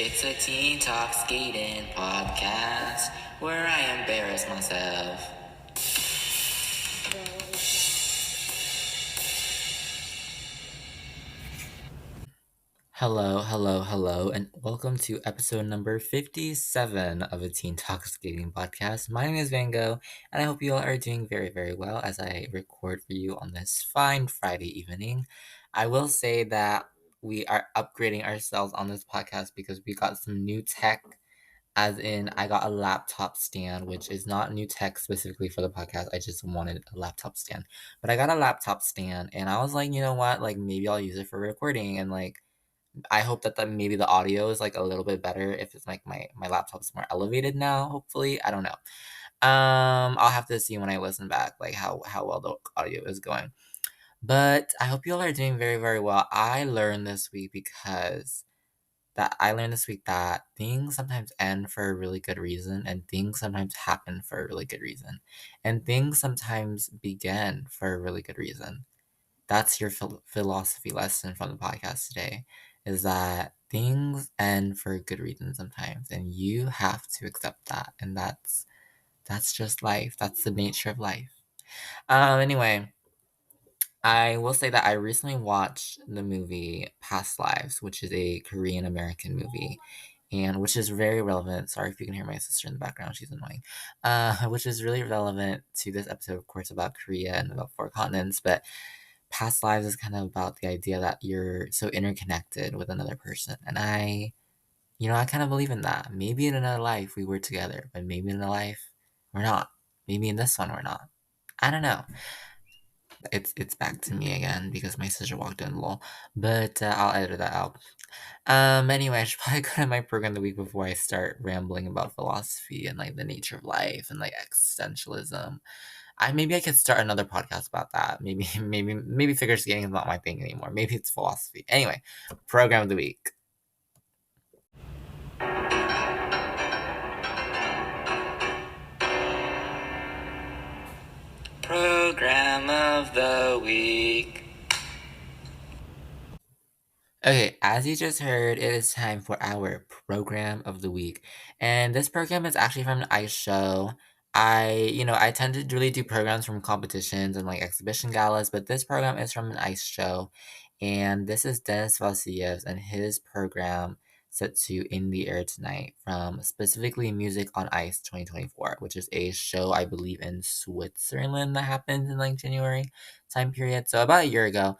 It's a Teen Talk Skating podcast where I embarrass myself. Hello, and welcome to episode number 57 of a Teen Talk Skating podcast. My name is Van Gogh, and I hope you all are doing very, very well as I record for you on this fine Friday evening. I will say that we are upgrading ourselves on this podcast because we got some new tech. As in, I got a laptop stand, which is not new tech specifically for the podcast. I just wanted a laptop stand. But I got a laptop stand, and I was like, you know what? Like, maybe I'll use it for recording. And, like, I hope that maybe the audio is, like, a little bit better if it's, like, my laptop's more elevated now, hopefully. I don't know. I'll have to see when I listen back, like, how well the audio is going. But I hope you all are doing very, very well. I learned this week that things sometimes end for a really good reason, and things sometimes happen for a really good reason, and things sometimes begin for a really good reason. That's your philosophy lesson from the podcast today, is that things end for a good reason sometimes, and you have to accept that, and that's just life. That's the nature of life. Anyway, I will say that I recently watched the movie Past Lives, which is a Korean American movie, and which is very relevant. Sorry if you can hear my sister in the background; she's annoying. Which is really relevant to this episode, of course, about Korea and about four continents. But Past Lives is kind of about the idea that you're so interconnected with another person, and I kind of believe in that. Maybe in another life we were together, but maybe in another life we're not. Maybe in this one we're not. I don't know. It's back to me again because my sister walked in, lol. But I'll edit that out. Anyway, I should probably go to my program the week before I start rambling about philosophy and like the nature of life and like existentialism. Maybe I could start another podcast about that. Maybe figure skating is not my thing anymore. Maybe it's philosophy. Anyway, program of the week. Program of the week. Okay, as you just heard, it is time for our program of the week. And this program is actually from an ice show. I tend to really do programs from competitions and like exhibition galas, but this program is from an ice show. And this is Dennis Vasilyevs and his program set to In the Air Tonight from specifically Music on Ice 2024, which is a show I believe in Switzerland that happens in like January time period. So about a year ago.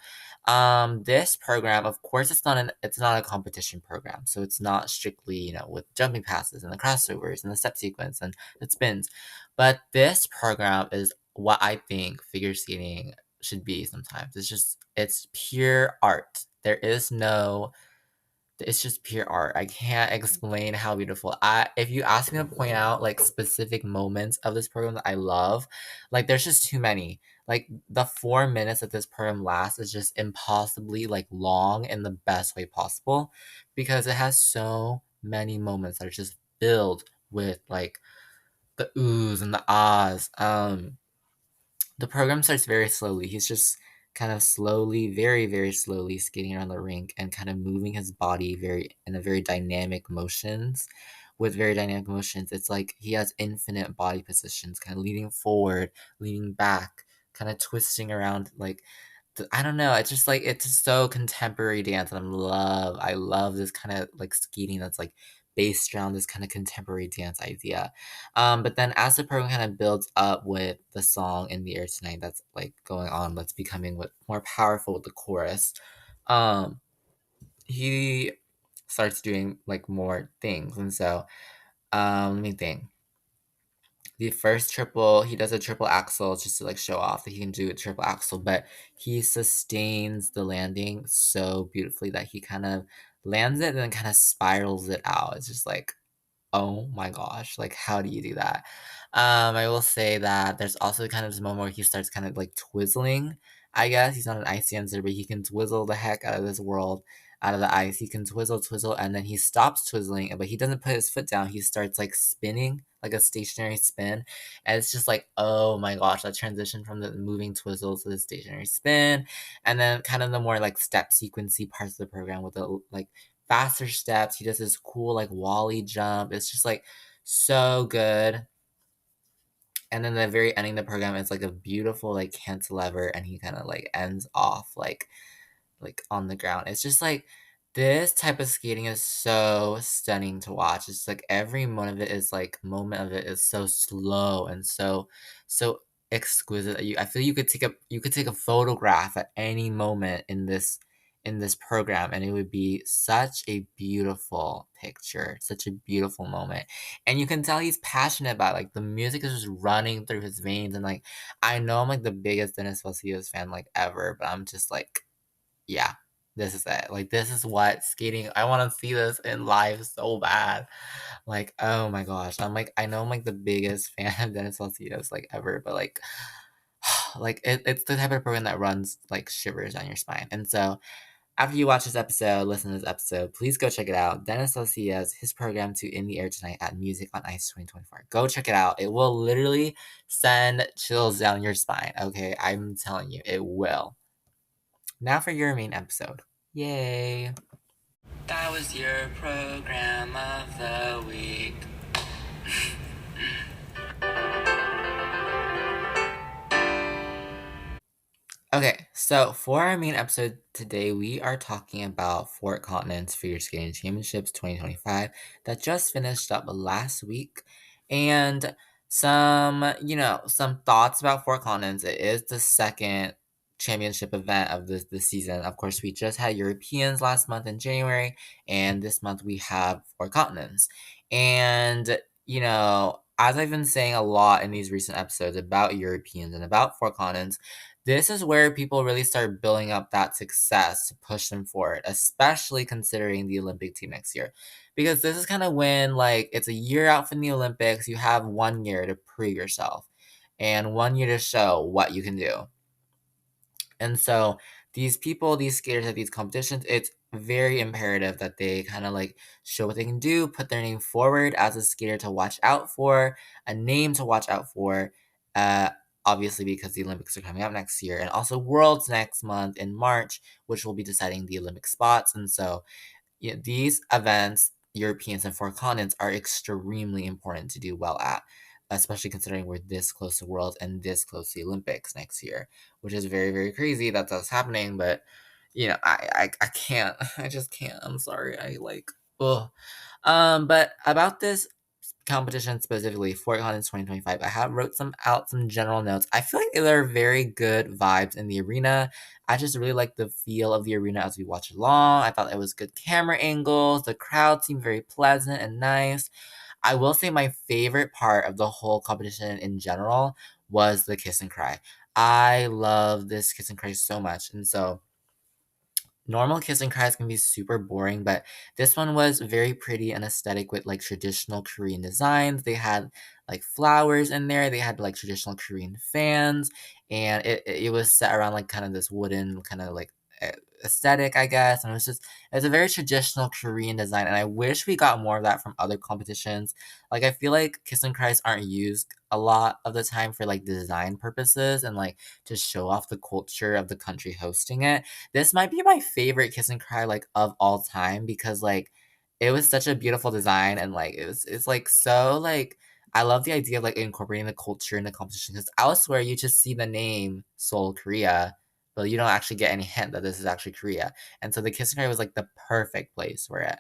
This program, of course, it's not a competition program, so it's not strictly, with jumping passes and the crossovers and the step sequence and the spins. But this program is what I think figure skating should be sometimes. It's pure art. It's just pure art. I can't explain how beautiful. If you ask me to point out like specific moments of this program that I love, like there's just too many. Like the 4 minutes that this program lasts is just impossibly like long in the best way possible because it has so many moments that are just filled with like the oohs and the ahs. The program starts very slowly. He's just kind of slowly, very, very slowly skating around the rink and kind of moving his body in a very dynamic motions. With very dynamic motions, it's like he has infinite body positions, kind of leaning forward, leaning back, kind of twisting around. Like I don't know. It's just like it's just so contemporary dance, and I love this kind of like skating that's like based around this kind of contemporary dance idea. But then as the program kind of builds up with the song In the Air Tonight that's like going on, that's becoming more powerful with the chorus, um, he starts doing like more things. And so let me think. The first triple, he does a triple axel just to like show off that he can do a triple axel, but he sustains the landing so beautifully that he kind of lands it and then kind of spirals it out. It's just like, oh my gosh, like how do you do that? I will say that there's also kind of this moment where he starts kind of like twizzling. I guess he's not an ice dancer, but he can twizzle the heck out of this world, out of the ice. He can twizzle, and then he stops twizzling, but he doesn't put his foot down. He starts like spinning, like a stationary spin. And it's just like, oh my gosh, that transition from the moving twizzle to the stationary spin. And then kind of the more like step sequency parts of the program with the like faster steps. He does this cool like wally jump. It's just like so good. And then the very ending of the program is like a beautiful like cantilever, and he kind of like ends off like on the ground. It's just like this type of skating is so stunning to watch. It's like every moment of it is so slow and so exquisite that I feel you could take a photograph at any moment in this program, and it would be such a beautiful picture, such a beautiful moment. And you can tell he's passionate about it. Like the music is just running through his veins, and like I know I'm like the biggest Dennis Valcios fan like ever, but I'm just like, yeah, this is it. Like, this is what skating I wanna see this in live so bad. Like, oh my gosh. I know I'm, like, the biggest fan of Dennis Salcidos, like, ever, but, like, it's the type of program that runs, like, shivers on your spine, and so, after you watch this episode, listen to this episode, please go check it out. Dennis Salcidos, his program to In the Air Tonight at Music on Ice 2024. Go check it out. It will literally send chills down your spine, okay? I'm telling you, it will. Now for your main episode. Yay! That was your program of the week. Okay, so for our main episode today, we are talking about Fort Continent's Figure Skating Championships 2025 that just finished up last week. And some thoughts about Fort Continents. It is the second championship event of this season. Of course, we just had Europeans last month in January, and this month we have Fort Continents. And, as I've been saying a lot in these recent episodes about Europeans and about Fort Continents, this is where people really start building up that success to push them forward, especially considering the Olympic team next year. Because this is kind of when, like, it's a year out from the Olympics, you have 1 year to prove yourself and 1 year to show what you can do. And so these people, these skaters at these competitions, it's very imperative that they kind of like show what they can do, put their name forward as a skater to watch out for, a name to watch out for. Uh, Obviously, because the Olympics are coming up next year, and also Worlds next month in March, which will be deciding the Olympic spots. And so these events, Europeans and foreign continents, are extremely important to do well at, especially considering we're this close to Worlds and this close to the Olympics next year, which is very, very crazy that that's happening. But I can't. I just can't. I'm sorry. I like. Ugh. But about this competition specifically, Fort Collins 2025, I have wrote some general notes. I feel like there are very good vibes in the arena. I just really like the feel of the arena as we watch along. I thought it was good camera angles. The crowd seemed very pleasant and nice. I will say my favorite part of the whole competition in general was the kiss and cry. I love this kiss and cry so much. And so normal kiss and cries can be super boring, but this one was very pretty and aesthetic with like traditional Korean designs. They had like flowers in there. They had like traditional Korean fans, and it was set around like kind of this wooden kind of like aesthetic, I guess. And it was a very traditional Korean design, and I wish we got more of that from other competitions. Like I feel like kiss and cries aren't used a lot of the time for like design purposes and like to show off the culture of the country hosting it. This might be my favorite kiss and cry like of all time because like it was such a beautiful design, and like it's like so like I love the idea of like incorporating the culture in the competition because elsewhere you just see the name Seoul, Korea, but you don't actually get any hint that this is actually Korea. And so the kiss and cry was like the perfect place for it.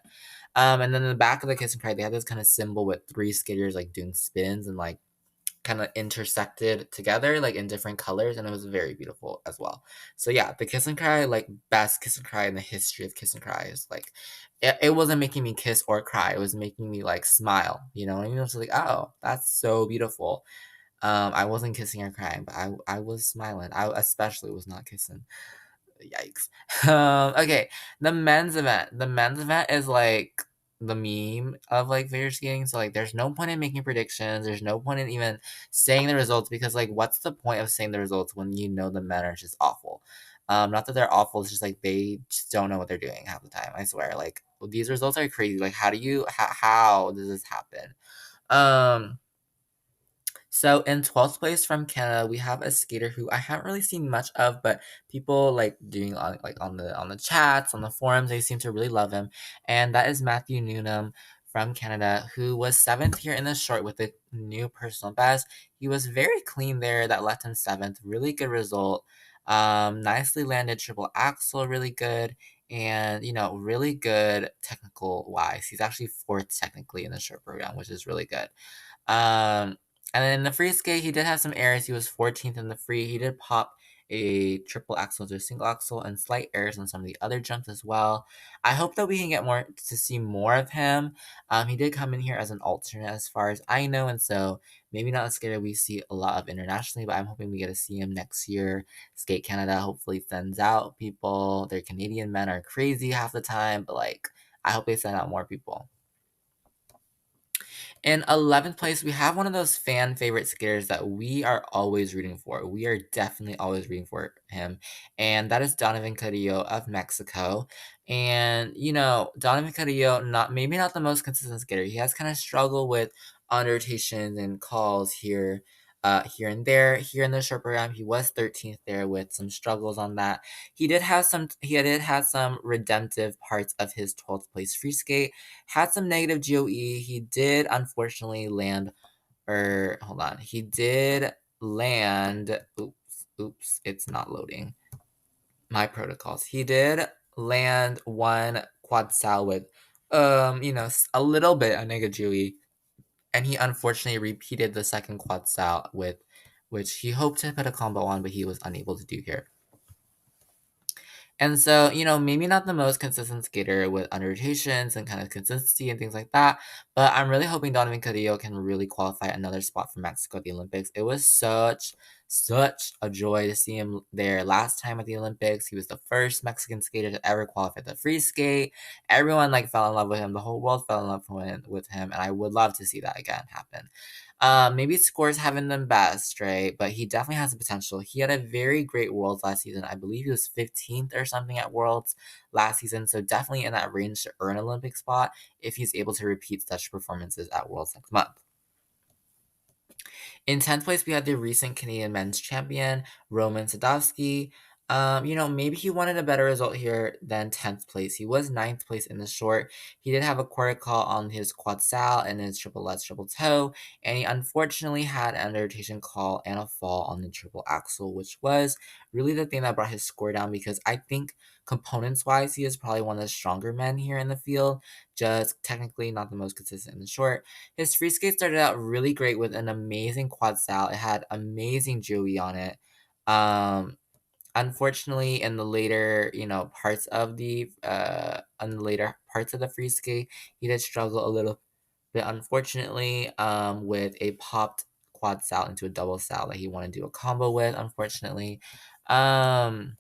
And then in the back of the kiss and cry, they had this kind of symbol with three skaters like doing spins and like kind of intersected together like in different colors, and it was very beautiful as well. So yeah, the kiss and cry, like best kiss and cry in the history of kiss and cry, is like it wasn't making me kiss or cry, it was making me like smile, you know what I mean? It was like, oh, that's so beautiful. I wasn't kissing or crying, but I was smiling. I especially was not kissing. Yikes. Okay, the men's event is like the meme of like figure skating. So like there's no point in making predictions. There's no point in even saying the results because like what's the point of saying the results when you know the men are just awful? Not that they're awful, it's just like they just don't know what they're doing half the time. I swear. Like these results are crazy. Like how does this happen? Um So in 12th place from Canada, we have a skater who I haven't really seen much of, but people like doing on like on the chats, on the forums, they seem to really love him. And that is Matthew Newnham from Canada, who was 7th here in the short with a new personal best. He was very clean there, that left him 7th. Really good result. Nicely landed triple axel, really good. And really good technical wise. He's actually 4th technically in the short program, which is really good. Um, and then in the free skate, he did have some errors. He was 14th in the free. He did pop a triple axel to a single axel and slight errors on some of the other jumps as well. I hope that we can get more to see more of him. He did come in here as an alternate as far as I know, and so maybe not a skater we see a lot of internationally, but I'm hoping we get to see him next year. Skate Canada hopefully sends out people. Their Canadian men are crazy half the time, but like I hope they send out more people. In 11th place, we have one of those fan favorite skaters that we are always rooting for. We are definitely always rooting for him, and that is Donovan Carrillo of Mexico. And Donovan Carrillo, not the most consistent skater. He has kind of struggled with under-rotations and calls here and there. Here in the short program, he was 13th there with some struggles on that. He did have some redemptive parts of his 12th place free skate, had some negative GOE. He did unfortunately land, or hold on, he did land. Oops, it's not loading. My protocols. He did land one quad sal with, a little bit of negative GOE, and he unfortunately repeated the second quad sal with, which he hoped to put a combo on, but he was unable to do here. And so, maybe not the most consistent skater with under rotations and kind of consistency and things like that, but I'm really hoping Donovan Carrillo can really qualify another spot for Mexico at the Olympics. It was such a joy to see him there last time at the Olympics. He was the first Mexican skater to ever qualify the free skate. Everyone fell in love with him. The whole world fell in love with him, and I would love to see that again happen. Maybe scores haven't been best, right? But he definitely has the potential. He had a very great Worlds last season. I believe he was 15th or something at Worlds last season. So definitely in that range to earn an Olympic spot if he's able to repeat such performances at Worlds next month. In 10th place, we had the recent Canadian men's champion, Roman Sadowski. Maybe he wanted a better result here than 10th place. He was 9th place in the short. He did have a quarter call on his quad sal and his triple lutz, triple toe, and he unfortunately had an under rotation call and a fall on the triple axle, which was really the thing that brought his score down because I think components wise, he is probably one of the stronger men here in the field, just technically not the most consistent in the short. His free skate started out really great with an amazing quad sal. It had amazing Joey on it. Um, Unfortunately, in the later, parts of the free skate, he did struggle a little bit, unfortunately, with a popped quad sal into a double sal that he wanted to do a combo with, unfortunately. Um,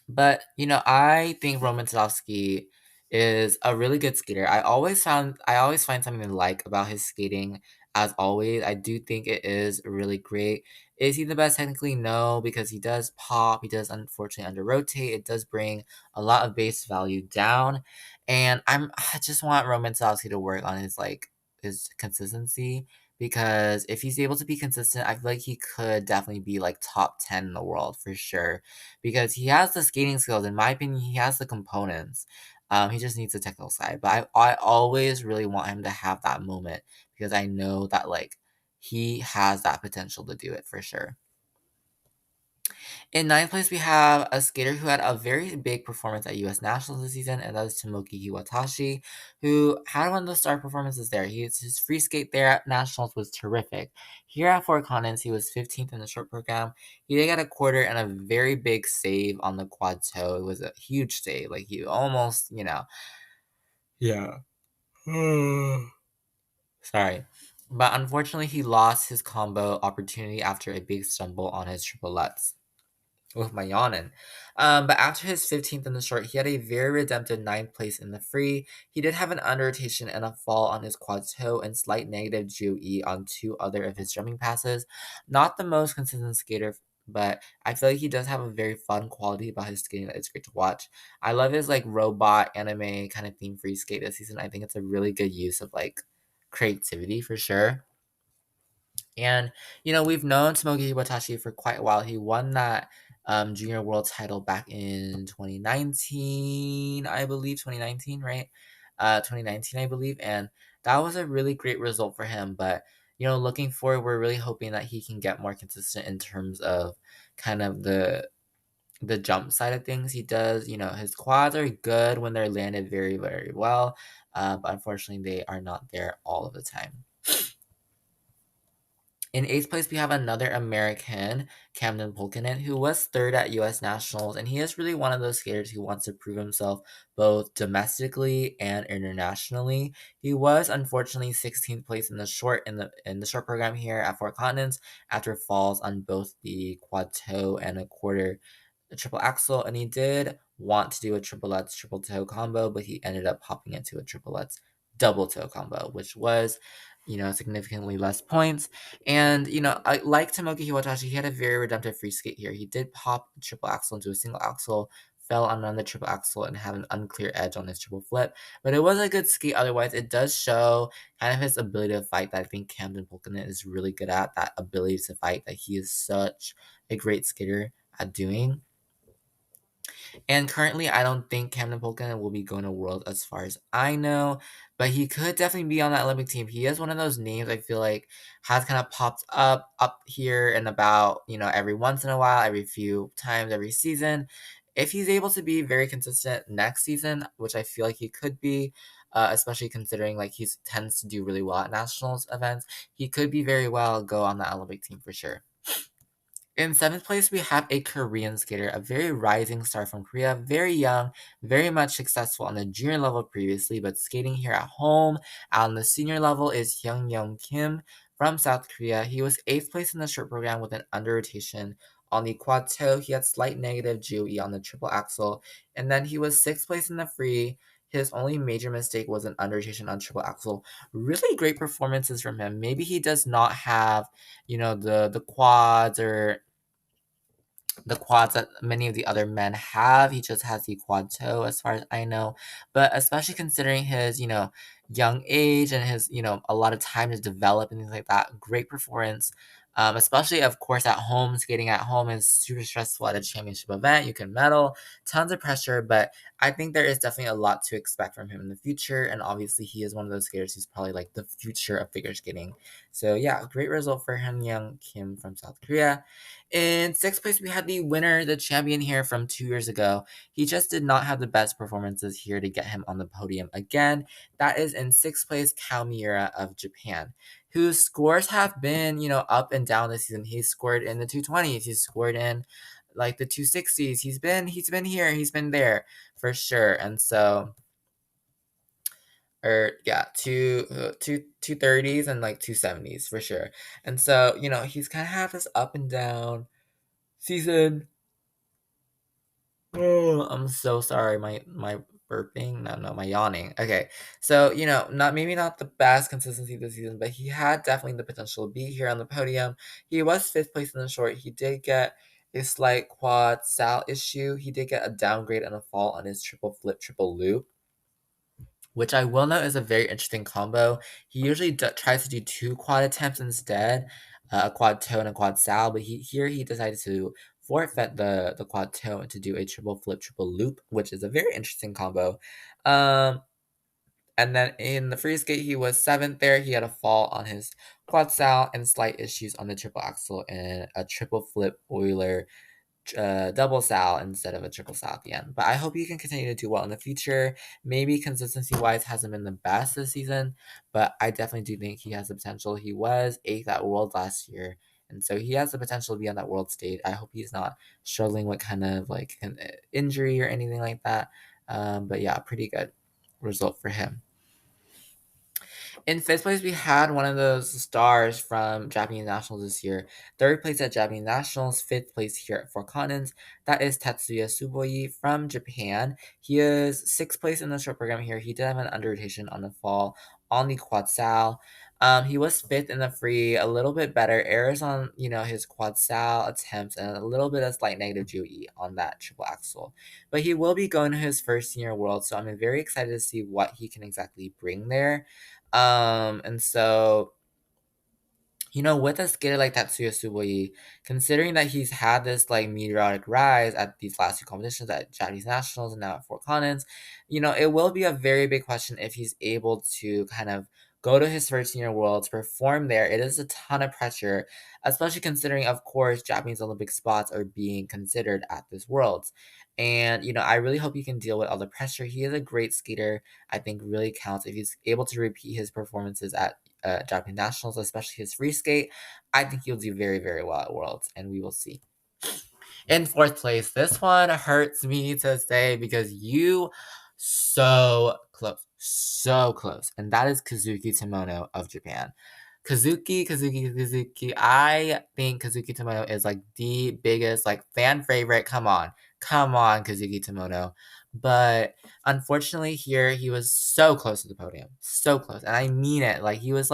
but, I think Roman Sadowski is a really good skater. I always find something to like about his skating. As always, I do think it is really great. Is he the best technically? No, because he does pop. He does unfortunately under rotate. It does bring a lot of base value down, and I just want Roman Sadowski to work on his consistency because if he's able to be consistent, I feel like he could definitely be like top 10 in the world for sure because he has the skating skills. In my opinion, he has the components. He just needs the technical side. But I always really want him to have that moment because I know that he has that potential to do it for sure. In ninth place, we have a skater who had a very big performance at U.S. Nationals this season, and that is Tomoki Iwatashi, who had one of the star performances there. His free skate there at Nationals was terrific. Here at Four Continents, he was 15th in the short program. He did get a quarter and a very big save on the quad toe. It was a huge save. Like, he almost, Yeah. Sorry. But unfortunately, he lost his combo opportunity after a big stumble on his triple lutz with my yawning. But after his 15th in the short, he had a very redemptive 9th place in the free. He did have an under rotation and a fall on his quad toe and slight negative GOE on two other of his jumping passes. Not the most consistent skater, but I feel like he does have a very fun quality about his skating that it's great to watch. I love his robot anime kind of theme free skate this season. I think it's a really good use of creativity for sure. And, we've known Tomoki Iwatashi for quite a while. He won that junior world title back in 2019, I believe. 2019, right? 2019, I believe. And that was a really great result for him. But, looking forward, we're really hoping that he can get more consistent in terms of kind of the jump side of things. He does, his quads are good when they're landed very, very well. But unfortunately, they are not there all of the time. In eighth place, we have another American, Camden Pulkinen, who was third at US Nationals, and he is really one of those skaters who wants to prove himself both domestically and internationally. He was unfortunately 16th place in the short program here at Four Continents after falls on both the quad toe and a quarter a triple axel, and he did want to do a triple lutz triple toe combo, but he ended up popping into a triple lutz double toe combo, which was, significantly less points. And, I like Tomoki Hiwatashi. He had a very redemptive free skate here. He did pop a triple axel into a single axel, fell on another triple axel, and had an unclear edge on his triple flip. But it was a good skate otherwise. It does show kind of his ability to fight that I think Camden Pulkinen is really good at, that ability to fight that he is such a great skater at doing. And currently, I don't think Camden Polka will be going to World as far as I know, but he could definitely be on that Olympic team. He is one of those names I feel like has kind of popped up here and about, every once in a while, every few times, every season. If he's able to be very consistent next season, which I feel like he could be, especially considering like he tends to do really well at nationals events, he could be very well go on the Olympic team for sure. In seventh place, we have a Korean skater, a very rising star from Korea, very young, very much successful on the junior level previously, but skating here at home. On the senior level is Hyung Young Kim from South Korea. He was eighth place in the short program with an under rotation on the quad toe. He had slight negative GOE on the triple axel, and then he was sixth place in the free. His only major mistake was an under rotation on triple axel. Really great performances from him. Maybe he does not have, the quads or the quads that many of the other men have. He just has the quad toe, as far as I know. But especially considering his, young age and his, a lot of time to develop and things like that. Great performance. Especially, of course, at home. Skating at home is super stressful at a championship event. You can medal, tons of pressure, but I think there is definitely a lot to expect from him in the future. And obviously, he is one of those skaters who's probably like the future of figure skating. So, yeah, great result for Han Young Kim from South Korea. In sixth place, we had the winner, the champion here from 2 years ago. He just did not have the best performances here to get him on the podium again. That is in sixth place, Kao Miura of Japan, whose scores have been, up and down this season. He's scored in the 220s. He's scored in like the 260s. He's been here. He's been there for sure. And so, or yeah, 230s and like 270s for sure. And so, he's kind of had this up and down season. Oh, I'm so sorry. My burping. No, no, my yawning. Okay. So, not the best consistency this season, but he had definitely the potential to be here on the podium. He was fifth place in the short. He did get a slight quad sal issue. He did get a downgrade and a fall on his triple flip, triple loop, which I will note is a very interesting combo. He usually tries to do two quad attempts instead, a quad toe and a quad sal, but he decided to forfeit the quad toe and to do a triple flip, triple loop, which is a very interesting combo. Um, and then in the free skate, he was seventh there. He had a fall on his quad sal and slight issues on the triple axel and a triple flip Euler double sal instead of a triple sal at the end. But I hope you can continue to do well in the future. Maybe consistency wise hasn't been the best this season, but I definitely do think he has the potential. He was eighth at World last year, and so he has the potential to be on that World stage. I hope he's not struggling with kind of like an injury or anything like that. But yeah, pretty good result for him. In fifth place, we had one of those stars from Japanese Nationals this year. Third place at Japanese Nationals, fifth place here at Four Continents. That is Tetsuya Suboi from Japan. He is sixth place in the short program here. He did have an under rotation on the fall on the quad sal. He was fifth in the free, a little bit better. Errors on, his quad sal attempts and a little bit of slight negative GOE on that triple axel. But he will be going to his first senior world, so I'm very excited to see what he can exactly bring there. And so With a skater like Tatsuya Suboi, considering that he's had this like meteoric rise at these last two competitions at Japanese nationals and now at Four Continents, it will be a very big question if he's able to kind of go to his first senior worlds, perform there. It is a ton of pressure, especially considering, of course, Japanese Olympic spots are being considered at this worlds. And I really hope he can deal with all the pressure. He is a great skater. I think really counts if he's able to repeat his performances at Japanese nationals, especially his free skate. I think he'll do very, very well at Worlds, and we will see. In fourth place, this one hurts me to say because you so close, and that is Kazuki Tomono of Japan. Kazuki. I think Kazuki Tomono is like the biggest like fan favorite. Come on, Kazuki Tomono. But unfortunately, here he was so close to the podium, so close, and I mean it. Like he was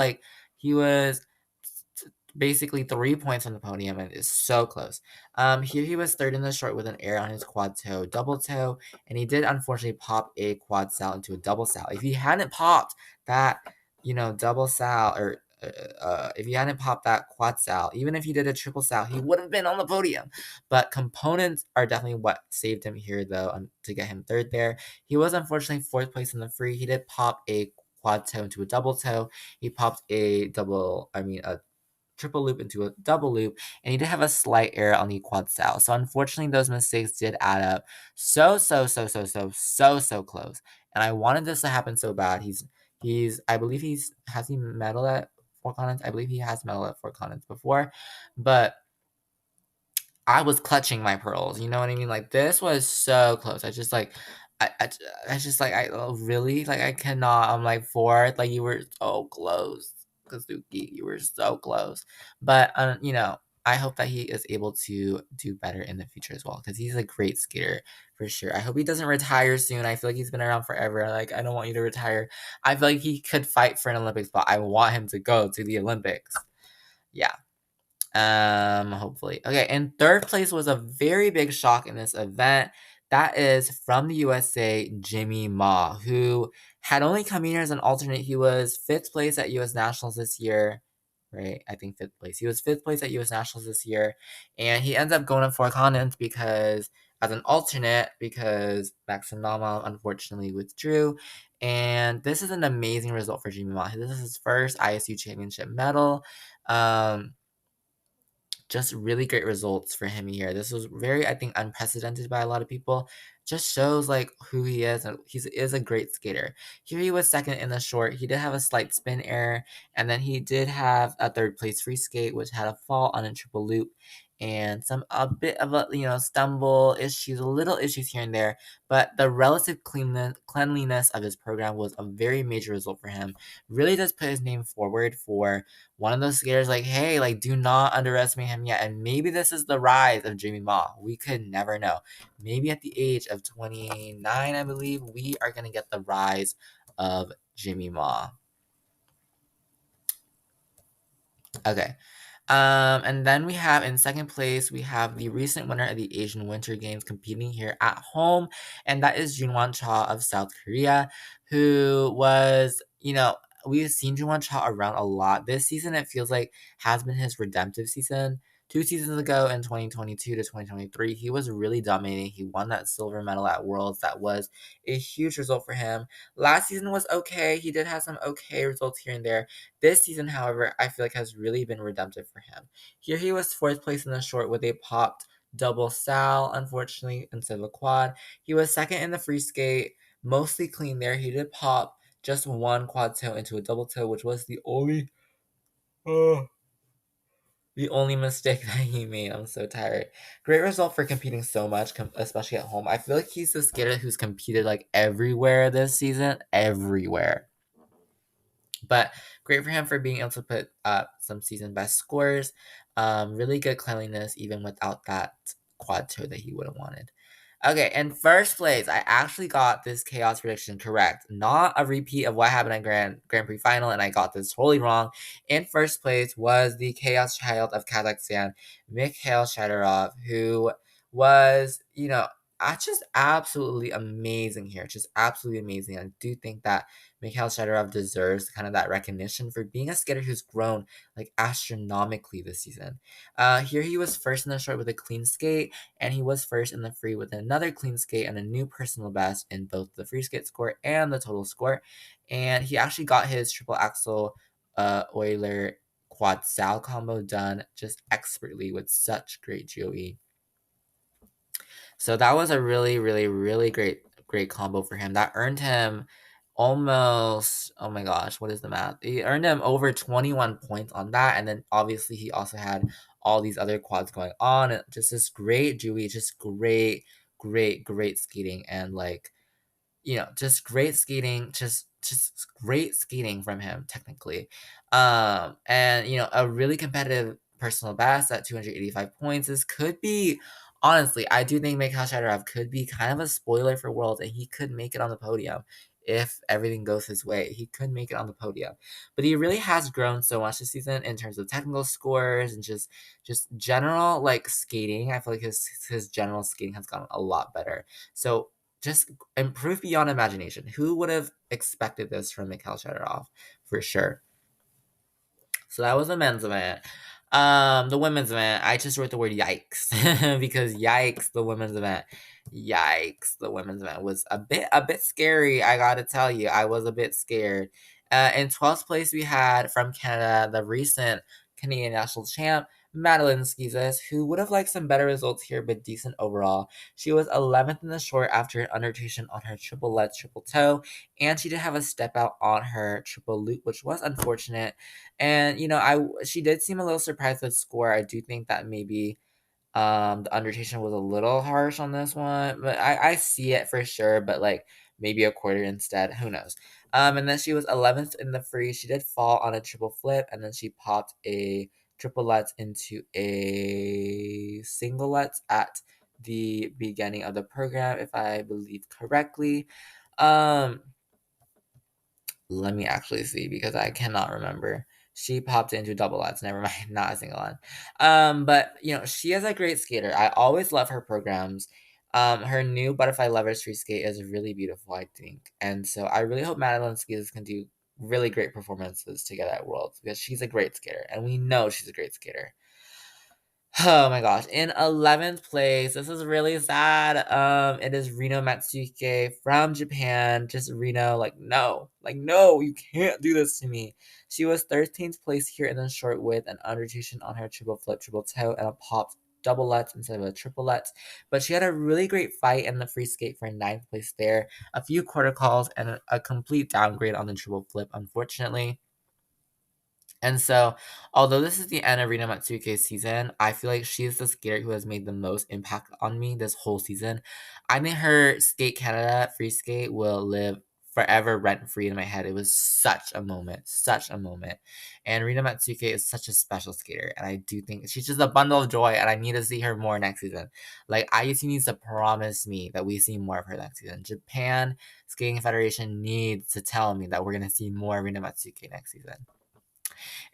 basically 3 points on the podium and is so close. Here he was third in the short with an air on his quad toe, double toe, and he did unfortunately pop a quad sal into a double sal. If he hadn't popped that, double sal or if he hadn't popped that quad sal, even if he did a triple sal, he would have been on the podium. But components are definitely what saved him here, though, to get him third there. He was unfortunately fourth place in the free. He did pop a quad toe into a double toe. He popped a triple loop into a double loop, and he did have a slight error on the quad sal. So unfortunately, those mistakes did add up so close. And I wanted this to happen so bad. I believe has he medaled at Four Continents? I believe he has medaled at Four Continents before, but I was clutching my pearls. You know what I mean? Like this was so close. I just like really like I cannot. I'm like fourth. Like you were so close, Kazuki. You were so close. But I hope that he is able to do better in the future as well because he's a great skater for sure. I hope he doesn't retire soon. I feel like he's been around forever. Like I don't want you to retire. I feel like he could fight for an Olympic spot. I want him to go to the Olympics. Yeah. Hopefully. Okay, and third place was a very big shock in this event. That is from the USA, Jimmy Ma, who had only come in here as an alternate. He was fifth place at US Nationals this year, right? I think fifth place. He was fifth place at US Nationals this year, and he ends up going up Four Continents because as an alternate because Maxim Nama unfortunately withdrew. And this is an amazing result for Jimmy Ma. This is his first ISU championship medal. Just really great results for him here. This was very, I think, unprecedented by a lot of people. Just shows like who he is, and he is a great skater. Here he was second in the short. He did have a slight spin error, and then he did have a third place free skate, which had a fall on a triple loop, and a bit of a stumble issues, little issues here and there. But the relative cleanliness of his program was a very major result for him. Really does put his name forward for one of those skaters like, hey, like do not underestimate him yet. And maybe this is the rise of Jimmy Ma. We could never know. Maybe at the age of 29, I believe, we are gonna get the rise of Jimmy Ma. Okay. And then we have in second place, we have the recent winner of the Asian Winter Games competing here at home, and that is Junwan Cha of South Korea, who was, we've seen Junwan Cha around a lot. This season, it feels like has been his redemptive season. 2 seasons ago in 2022 to 2023, he was really dominating. He won that silver medal at Worlds. That was a huge result for him. Last season was okay. He did have some okay results here and there. This season, however, I feel like has really been redemptive for him. Here he was fourth place in the short with a popped double sal, unfortunately, instead of a quad. He was second in the free skate, mostly clean there. He did pop just one quad toe into a double toe, which was the only mistake that he made. I'm so tired. Great result for competing so much, especially at home. I feel like he's the skater who's competed like everywhere this season, everywhere. But great for him for being able to put up some season best scores. Really good cleanliness even without that quad toe that he would have wanted. Okay, in first place, I actually got this chaos prediction correct. Not a repeat of what happened at Grand Prix final, and I got this totally wrong. In first place was the chaos child of Kazakhstan, Mikhail Shadorov, who was, just absolutely amazing here. Just absolutely amazing. I do think that Mikhail Shadorov deserves kind of that recognition for being a skater who's grown like astronomically this season. Here he was first in the short with a clean skate, and he was first in the free with another clean skate and a new personal best in both the free skate score and the total score. And he actually got his triple axel Euler quad sal combo done just expertly with such great GOE. So that was a really, really, really great combo for him. That earned him almost, oh my gosh, what is the math? He earned him over 21 points on that. And then obviously he also had all these other quads going on. And just this great Dewey, just great skating. And like, just great skating, just great skating from him technically. And a really competitive personal best at 285 points. This could be honestly, I do think Mikhail Shadorov could be kind of a spoiler for Worlds, and he could make it on the podium if everything goes his way. He could make it on the podium. But he really has grown so much this season in terms of technical scores and just general like skating. I feel like his general skating has gotten a lot better. So just improve beyond imagination. Who would have expected this from Mikhail Shadorov? For sure. So that was the men's event. The women's event, I just wrote the word yikes because yikes, the women's event. Yikes, the women's event was a bit scary, I gotta tell you. I was a bit scared. In 12th place, we had from Canada the recent Canadian national champ, Madeline Skizas, who would have liked some better results here, but decent overall. She was 11th in the short after an underrotation on her triple let triple toe, and she did have a step out on her triple loop, which was unfortunate. And she did seem a little surprised with score. I do think that maybe the undertation was a little harsh on this one, but I see it for sure. But like maybe a quarter instead, who knows? And then she was 11th in the free. She did fall on a triple flip, and then she popped a triple lutz into a single lutz at the beginning of the program, if I believe correctly. Um, Let me actually see because I cannot remember. She popped into double lutz. Never mind, not a single one. But she is a great skater. I always love her programs. Her new butterfly lovers free skate is really beautiful, I think, and so I really hope Madeline Skis can do really great performances together at Worlds because she's a great skater, and we know she's a great skater. Oh my gosh. In 11th place, this is really sad. It is Rino Matsuke from Japan. Just Rino, like, no, you can't do this to me. She was 13th place here in the short with an underrotation on her triple flip, triple toe, and a popped double lutz instead of a triple lutz. But she had a really great fight in the free skate for ninth place there. A few quarter calls and a complete downgrade on the triple flip, unfortunately. And so, although this is the end of Rina Matsuke's season, I feel like she's the skater who has made the most impact on me this whole season. I think her Skate Canada free skate will live forever rent free in my head. It was such a moment, such a moment. And Rina Matsuke is such a special skater, and I do think she's just a bundle of joy, and I need to see her more next season. Like, IUC needs to promise me that we see more of her next season. Japan Skating Federation needs to tell me that we're going to see more Rina Matsuke next season.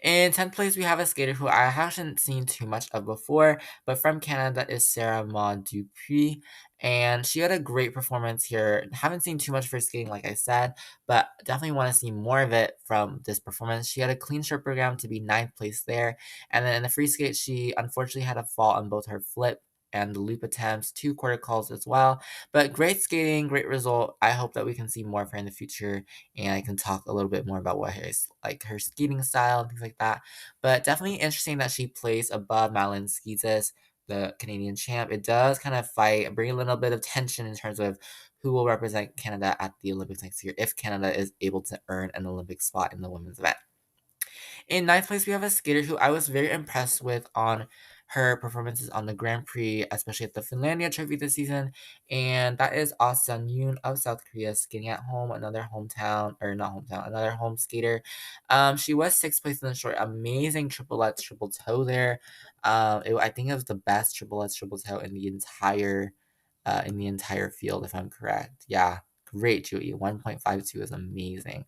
In 10th place, we have a skater who I haven't seen too much of before, but from Canada is Sarah Maud Dupuis. And she had a great performance here. Haven't seen too much of her skating, like I said, but definitely want to see more of it from this performance. She had a clean shirt program to be ninth place there. And then in the free skate, she unfortunately had a fall on both her flip and the loop attempts, two quarter calls as well. But great skating, great result. I hope that we can see more of her in the future, and I can talk a little bit more about what her skating style and things like that. But definitely interesting that she plays above Madeline Skizas, the Canadian champ. It does kind of bring a little bit of tension in terms of who will represent Canada at the Olympics next year if Canada is able to earn an Olympic spot in the women's event. In ninth place, we have a skater who I was very impressed with on her performances on the Grand Prix, especially at the Finlandia Trophy this season, and that is Ah Sun Yoon of South Korea, skating at home, another hometown, or not hometown, another home skater. She was sixth place in the short, amazing triple lutz, triple toe there. I think it was the best triple lutz, triple toe in the entire field, if I'm correct. Yeah, great, Julie. 1.52 is amazing.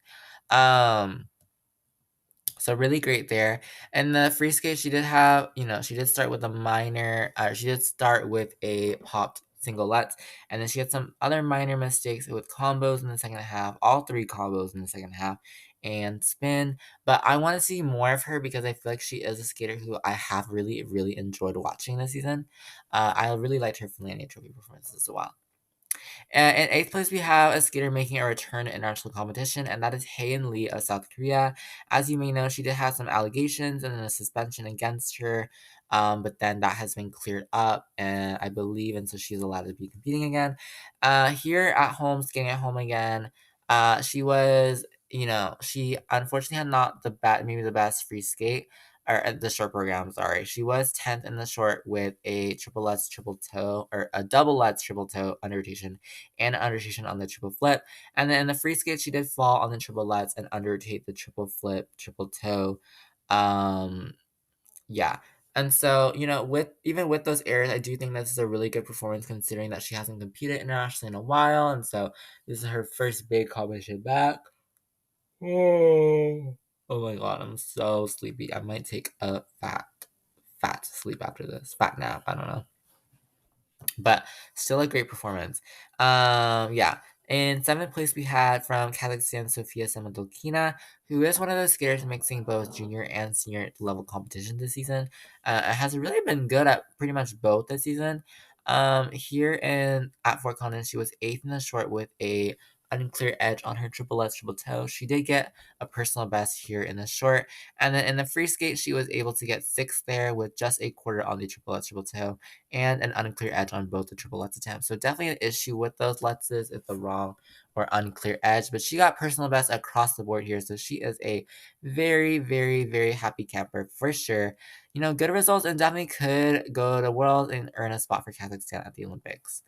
So really great there. And the free skate, she did start with a minor, she did start with a popped singlets. And then she had some other minor mistakes with combos in the second half, all three combos in the second half, and spin. But I want to see more of her because I feel like she is a skater who I have really, really enjoyed watching this season. I really liked her Finlandia Trophy performances as well. In eighth place, we have a skater making a return in international competition, and that is Haein Lee of South Korea. As you may know, she did have some allegations and then a suspension against her, but then that has been cleared up, and I believe, and so she's allowed to be competing again. Here at home, skating at home again, she was, she unfortunately had not maybe the best free skate or the short program, sorry. She was 10th in the short with a triple Lutz triple toe, or a double Lutz triple toe under rotation and under rotation on the triple flip. And then in the free skate, she did fall on the triple Lutz and under rotate the triple flip, triple toe. Um, yeah. And so, with those errors, I do think this is a really good performance considering that she hasn't competed internationally in a while. And so this is her first big competition back. Oh. Oh my god, I'm so sleepy. I might take a fat sleep after this. Fat nap, I don't know. But still a great performance. Yeah. In seventh place, we had from Kazakhstan Sofia Samadolkina, who is one of those skaters mixing both junior and senior level competition this season. Has really been good at pretty much both this season. Here at Fort Collins, she was eighth in the short with a unclear edge on her triple Lutz triple toe. She did get a personal best here in the short, and then in the free skate, she was able to get sixth there with just a quarter on the triple Lutz triple toe and an unclear edge on both the triple Lutz attempts. So definitely an issue with those Lutzes if the wrong or unclear edge. But she got personal best across the board here, so she is a very, very, very happy camper for sure. Good results and definitely could go to Worlds and earn a spot for Kazakhstan at the Olympics.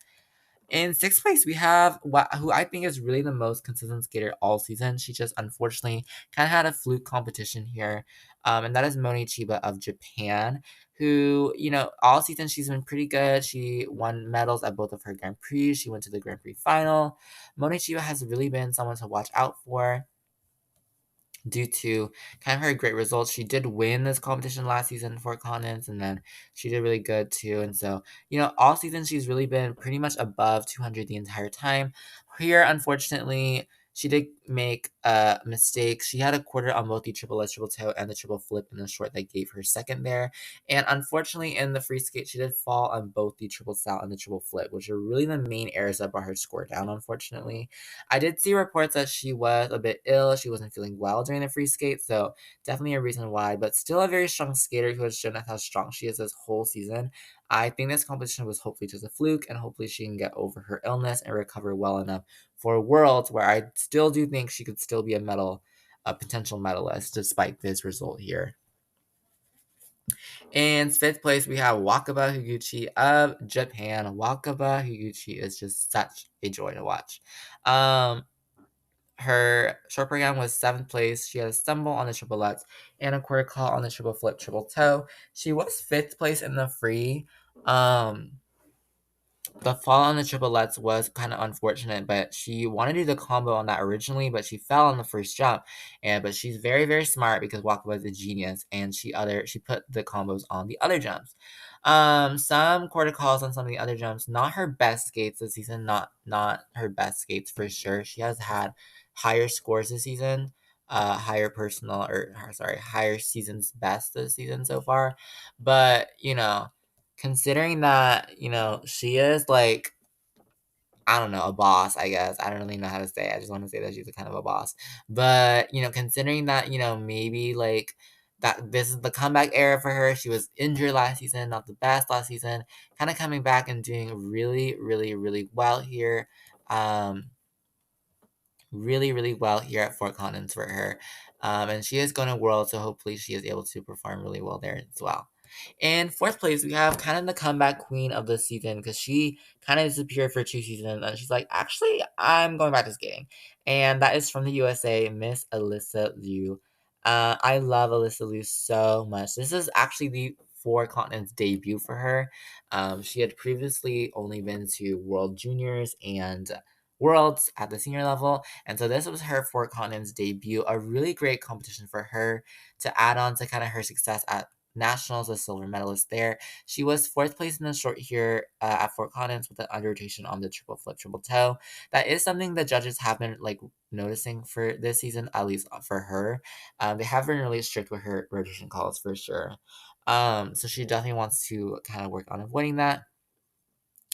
In sixth place, we have who I think is really the most consistent skater all season. She just unfortunately kind of had a fluke competition here, and that is Moni Chiba of Japan, who, all season she's been pretty good. She won medals at both of her Grand Prix. She went to the Grand Prix final. Moni Chiba has really been someone to watch out for due to kind of her great results. She did win this competition last season for continents, and then she did really good too. And so, all season she's really been pretty much above 200 the entire time. Here, unfortunately, she did make a mistake. She had a quarter on both the triple Lutz triple toe and the triple flip in the short that gave her second there. And unfortunately, in the free skate, she did fall on both the triple salto and the triple flip, which are really the main errors that brought her score down, unfortunately. I did see reports that she was a bit ill. She wasn't feeling well during the free skate, so definitely a reason why. But still a very strong skater who has shown us how strong she is this whole season. I think this competition was hopefully just a fluke, and hopefully she can get over her illness and recover well enough for Worlds, where I still do think she could still be a potential medalist despite this result here. In fifth place, we have Wakaba Higuchi of Japan. Wakaba Higuchi is just such a joy to watch. Her short program was seventh place. She had a stumble on the triple Lutz and a quarter call on the triple flip, triple toe. She was fifth place in the free. The fall on the triple Lutz was kind of unfortunate, but she wanted to do the combo on that originally, but she fell on the first jump. But she's very, very smart because Wakaba is a genius, and she put the combos on the other jumps. Some quarter calls on some of the other jumps. Not her best skates this season. Not her best skates for sure. She has had higher scores this season. Higher higher season's best this season so far. But considering that, she is like, I don't know, a boss, I guess. I don't really know how to say it. I just want to say that she's a kind of a boss. But, considering that, maybe like that this is the comeback era for her. She was injured last season, not the best last season, kind of coming back and doing really, really, really well here. Really, really well here at Fort Collins for her. And she is going to World, so hopefully she is able to perform really well there as well. In fourth place, we have kind of the comeback queen of the season because she kind of disappeared for 2 seasons and she's like, actually, I'm going back to skating. And that is from the USA, Miss Alyssa Liu. I love Alyssa Liu so much. This is actually the Four Continents debut for her. She had previously only been to World Juniors and Worlds at the senior level, and so this was her Four Continents debut. A really great competition for her to add on to kind of her success at Nationals, a silver medalist there. She was fourth place in the short here at Fort Collins with an under rotation on the triple flip, triple toe. That is something the judges have been like noticing for this season, at least for her. They have been really strict with her rotation calls for sure. So she definitely wants to kind of work on avoiding that.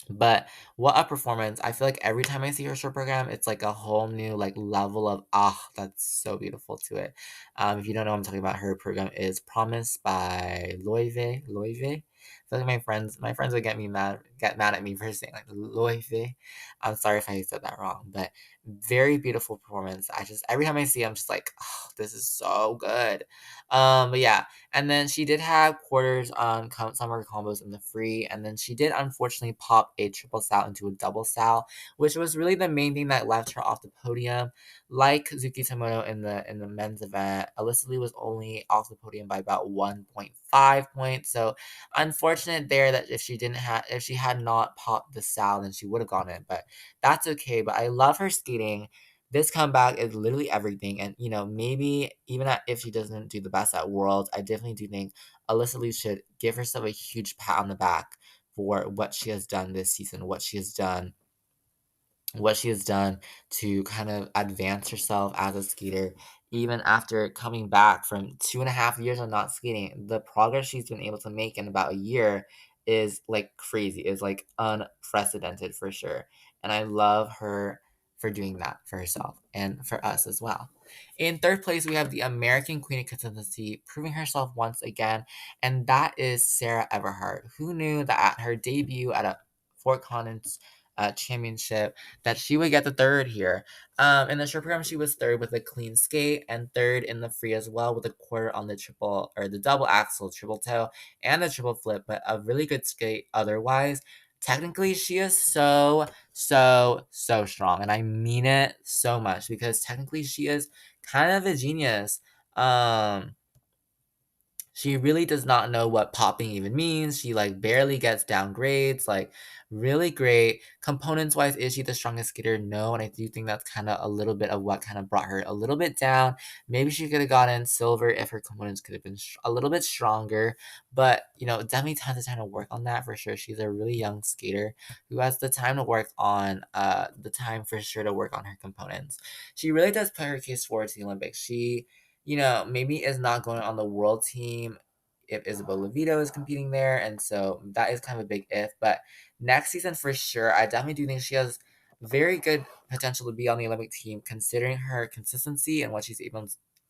But what a performance. I feel like every time I see her show program, it's like a whole new like level of that's so beautiful to it. If you don't know what I'm talking about, her program is Promise by Loive. Loive. I feel like my friends would get mad at me for saying like Loive. I'm sorry if I said that wrong, but very beautiful performance. I just every time I see, I'm just like, oh, this is so good. But yeah, and then she did have quarters on summer combos in the free, and then she did unfortunately pop a triple sal into a double sal, which was really the main thing that left her off the podium. Like Zuki Tomono in the men's event, Alyssa Lee was only off the podium by about 1.5 points. So unfortunate there that if she had not popped the sal, then she would have gotten it. But that's okay. But I love her skating. This comeback is literally everything. And, maybe even if she doesn't do the best at Worlds, I definitely do think Alyssa Lee should give herself a huge pat on the back for what she has done this season, what she has done to kind of advance herself as a skater, even after coming back from 2.5 years of not skating. The progress she's been able to make in about a year is like crazy, is like unprecedented for sure. And I love her for doing that for herself and for us as well. In third place, we have the American Queen of Consistency proving herself once again, and that is Sarah Everhart. Who knew that at her debut at a Fort Collins championship that she would get the third here. In the short program, she was third with a clean skate and third in the free as well with a quarter on the triple or the double axel, triple toe, and the triple flip, but a really good skate otherwise. Technically, she is so, so, so strong. And I mean it so much because technically she is kind of a genius. She really does not know what popping even means. She like barely gets down grades. Like really great. Components wise, is she the strongest skater? No. And I do think that's kind of a little bit of what kind of brought her a little bit down. Maybe she could have gotten silver if her components could have been a little bit stronger. But definitely tons of time to work on that for sure. She's a really young skater who has the time to work on the time for sure to work on her components. She really does put her case forward to the Olympics. She maybe is not going on the world team if Isabel Levito is competing there. And so that is kind of a big if. But next season, for sure, I definitely do think she has very good potential to be on the Olympic team, considering her consistency and what she's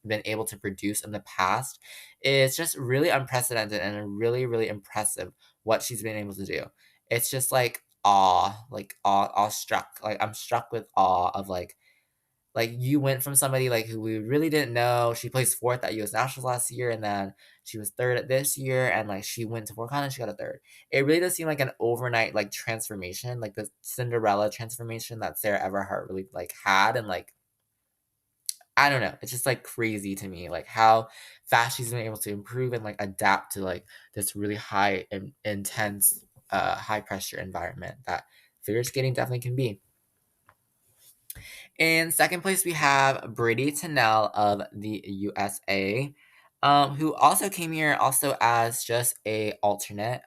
been able to produce in the past. It's just really unprecedented and really, really impressive what she's been able to do. It's just like awe struck. Like I'm struck with awe of like you went from somebody like who we really didn't know. She placed fourth at U.S. Nationals last year, and then she was third at this year, and like she went to Fort Collins, she got a third. It really does seem like an overnight like transformation, like the Cinderella transformation that Sarah Everhart really like had, and like I don't know, it's just like crazy to me, like how fast she's been able to improve and like adapt to like this really high and intense, high pressure environment that figure skating definitely can be. In second place, we have Brady Tennell of the USA, who also came here also as just a alternate.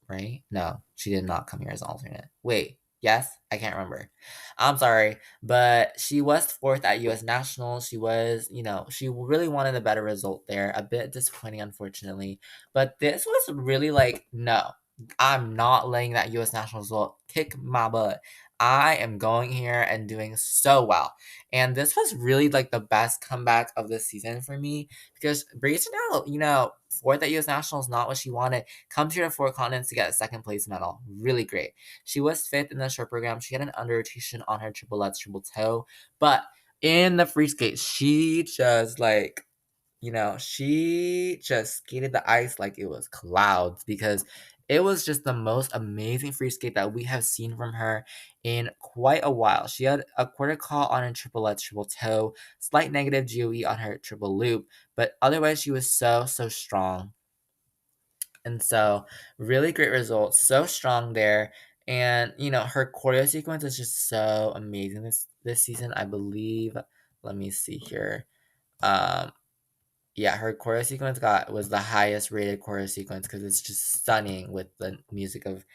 Right? No, she did not come here as an alternate. Wait, yes, I can't remember. I'm sorry, but she was fourth at U.S. Nationals. She really wanted a better result there. A bit disappointing, unfortunately. But this was really like, no, I'm not letting that U.S. Nationals result kick my butt. I am going here and doing so well. And this was really like the best comeback of the season for me because Brady Tennell, fourth at U.S. Nationals, not what she wanted. Comes here to Four Continents to get a second place medal. Really great. She was fifth in the short program. She had an under rotation on her triple lutz, triple toe. But in the free skate, she just skated the ice like it was clouds because it was just the most amazing free skate that we have seen from her in quite a while. She had a quarter call on her triple lutz, triple toe, slight negative GOE on her triple loop, but otherwise she was so, so strong. And so, really great results, so strong there. And her choreo sequence is just so amazing this season. I believe. Let me see here. Um, Yeah, her choreo sequence got was the highest rated choreo sequence because it's just stunning with the music of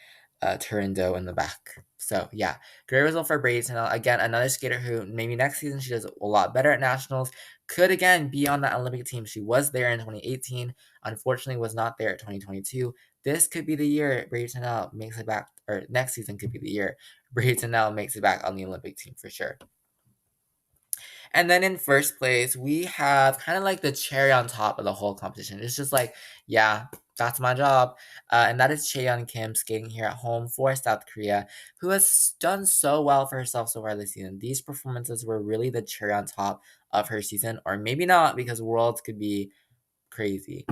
Turandot in the back. So yeah, great result for Brady Tennell. Again, another skater who maybe next season she does a lot better at nationals. Could again be on that Olympic team. She was there in 2018. Unfortunately, was not there at 2022. This could be the year Brady Tennell makes it back, or next season could be the year Brady Tennell makes it back on the Olympic team for sure. And then in first place, we have kind of like the cherry on top of the whole competition. It's just like, yeah, that's my job. And that is Chaeyeon Kim skating here at home for South Korea, who has done so well for herself so far this season. These performances were really the cherry on top of her season, or maybe not, because Worlds could be crazy.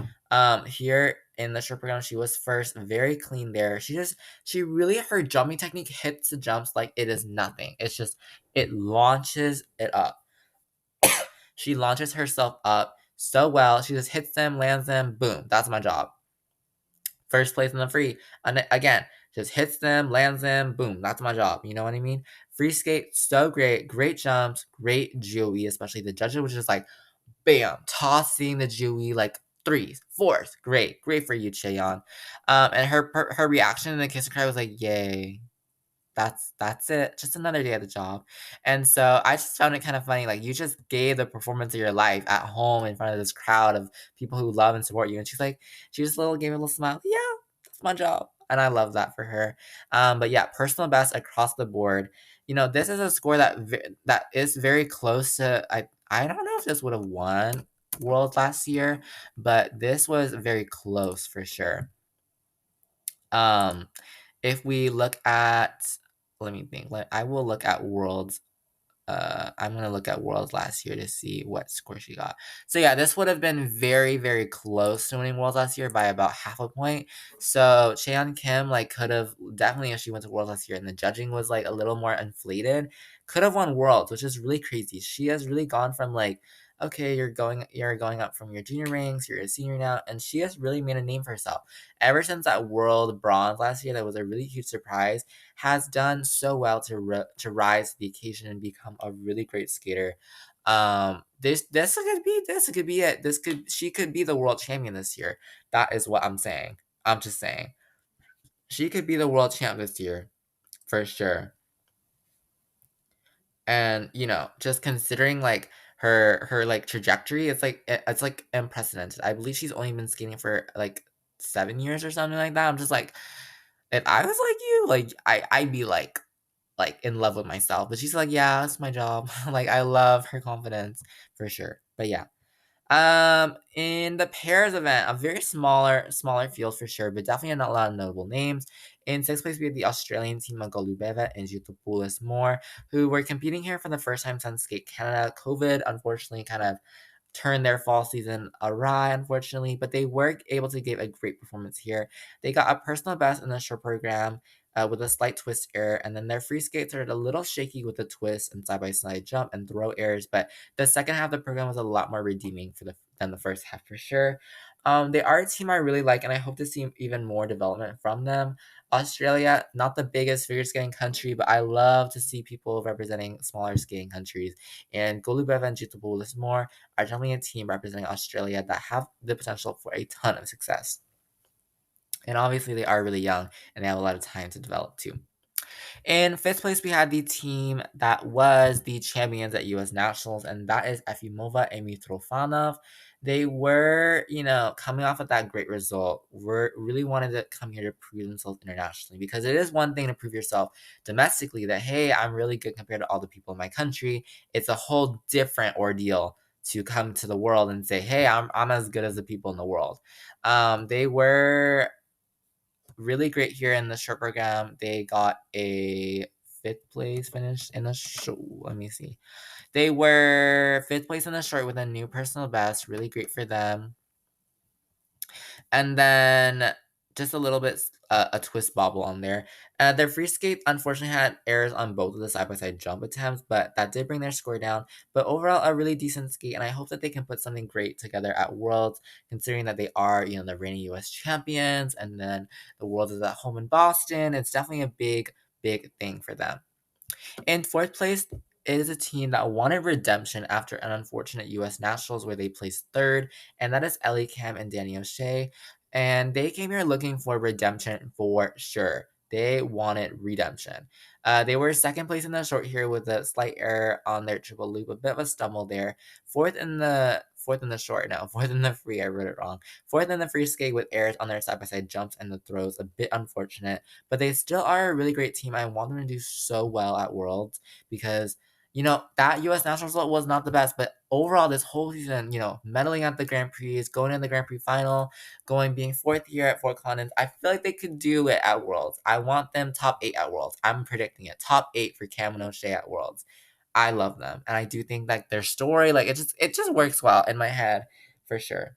Here in the short program, she was first, very clean there. She really, her jumping technique hits the jumps like it is nothing. It's just, it launches it up. She launches herself up so well. She just hits them, lands them, boom. That's my job. First place in the free. And again, just hits them, lands them, boom. That's my job. You know what I mean? Free skate, so great. Great jumps, great Joey, especially the judges, which is like, bam, tossing the Joey like threes, fours. Great. Great for you, Cheon. And her reaction in the kiss and cry was like, yay. That's it. Just another day at the job. And so I just found it kind of funny. Like you just gave the performance of your life at home in front of this crowd of people who love and support you. And she's like, she just gave a little smile. Yeah, that's my job. And I love that for her. But yeah, personal best across the board. You know, this is a score that is very close to. I don't know if this would have won World last year, but this was very close for sure. Um, if we look at, let me think. I will look at Worlds. I'm gonna look at Worlds last year to see what score she got. So yeah, this would have been very, very close to winning Worlds last year by about half a point. So Cheon Kim like could have definitely, if she went to Worlds last year and the judging was like a little more inflated, could have won Worlds, which is really crazy. She has really gone from like, okay, you're going up from your junior ranks, you're a senior now, and she has really made a name for herself. Ever since that World Bronze last year, that was a really huge surprise, has done so well to rise to the occasion and become a really great skater. This could be it. She could be the world champion this year. That is what I'm saying. I'm just saying she could be the world champ this year for sure. And just considering like her like trajectory, it's like unprecedented. I believe she's only been skating for like 7 years or something like that. I'm just like, if I was like you, like I'd be like in love with myself. But she's like, yeah, that's my job. Like I love her confidence for sure. But yeah. In the pairs event, a very smaller field for sure, but definitely not a lot of notable names. In sixth place, we had the Australian team of Golubeva and Jutopoulos Moore, who were competing here for the first time since Skate Canada. COVID, unfortunately, kind of turned their fall season awry, unfortunately, but they were able to give a great performance here. They got a personal best in the short program with a slight twist error, and then their free skates are a little shaky with the twist and side by side jump and throw errors, but the second half of the program was a lot more redeeming than the first half for sure. They are a team I really like, and I hope to see even more development from them. Australia, not the biggest figure skating country, but I love to see people representing smaller skating countries. And Golubev and Jutopoulos Moore are definitely a team representing Australia that have the potential for a ton of success. And obviously, they are really young and they have a lot of time to develop too. In fifth place, we had the team that was the champions at U.S. Nationals, and that is Efimova and Mitrofanov. They were, coming off of that great result, were really wanted to come here to prove themselves internationally, because it is one thing to prove yourself domestically that, hey, I'm really good compared to all the people in my country. It's a whole different ordeal to come to the world and say, hey, I'm as good as the people in the world. They were really great here in the short program. They got a fifth place finish in the show. Let me see. They were fifth place in the short with a new personal best. Really great for them. And then just a little bit a twist bobble on there. Their free skate unfortunately had errors on both of the side by side jump attempts, but that did bring their score down. But overall, a really decent skate, and I hope that they can put something great together at Worlds, considering that they are, the reigning U.S. champions, and then the Worlds is at home in Boston. It's definitely a big, big thing for them. In fourth place, is a team that wanted redemption after an unfortunate U.S. Nationals where they placed third, and that is Ellie Cam and Danny O'Shea. And they came here looking for redemption for sure. They wanted redemption. They were second place in the short here with a slight error on their triple loop, a bit of a stumble there. Fourth in the short, no, fourth in the free. I wrote it wrong. Fourth in the free skate with errors on their side by side jumps and the throws, a bit unfortunate. But they still are a really great team. I want them to do so well at Worlds because that U.S. national result was not the best, but overall this whole season, medaling at the Grand Prix, going in the Grand Prix final, being fourth here at Fort Collins, I feel like they could do it at Worlds. I want them top 8 at Worlds. I'm predicting it. Top 8 for Cam and O'Shea at Worlds. I love them. And I do think like their story, like it just works well in my head for sure.